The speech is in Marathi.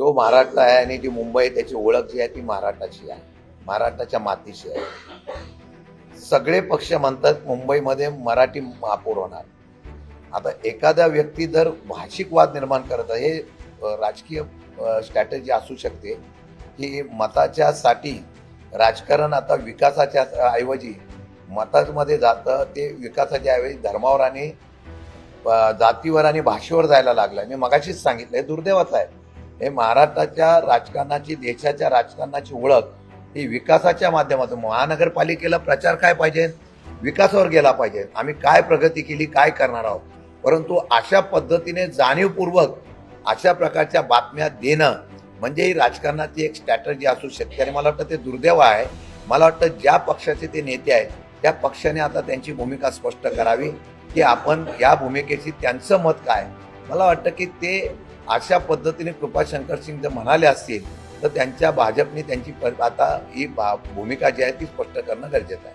जो महाराष्ट्र आहे आणि जी मुंबई त्याची ओळख जी आहे ती महाराष्ट्राची आहे, महाराष्ट्राच्या मातीशी आहे. सगळे पक्ष म्हणतात मुंबईमध्ये मराठी महापौर होणार. आता एखादा व्यक्ती जर भाषिक वाद निर्माण करत आहे, हे राजकीय स्ट्रॅटेजी असू शकते की मताच्या साठी राजकारण आता विकासाच्या ऐवजी मतामध्ये जातं, ते विकासाच्या ऐवजी धर्मावर आणि जातीवर आणि भाषेवर जायला लागलं. मी मगाशीच सांगितलं, हे दुर्दैवाचं आहे. हे महाराष्ट्राच्या राजकारणाची, देशाच्या राजकारणाची ओळख ही विकासाच्या माध्यमातून. महानगरपालिकेला प्रचार काय पाहिजे? विकासावर गेला पाहिजे. आम्ही काय प्रगती केली, काय करणार आहोत. परंतु अशा पद्धतीने जाणीवपूर्वक अशा प्रकारच्या बातम्या देणं म्हणजे ही राजकारणाची एक स्ट्रॅटर्जी असू शकते आणि मला वाटतं ते दुर्दैव आहे. मला वाटतं ज्या पक्षाचे ते नेते आहेत त्या पक्षाने आता त्यांची भूमिका स्पष्ट करावी की आपण या भूमिकेशी त्यांचं मत काय. मला वाटतं की ते अशा पद्धतीने कृपाशंकर सिंग जर म्हणाले असतील तर त्यांच्या भाजपने त्यांची आता ही भूमिका जी आहे ती स्पष्ट करणं गरजेचं आहे.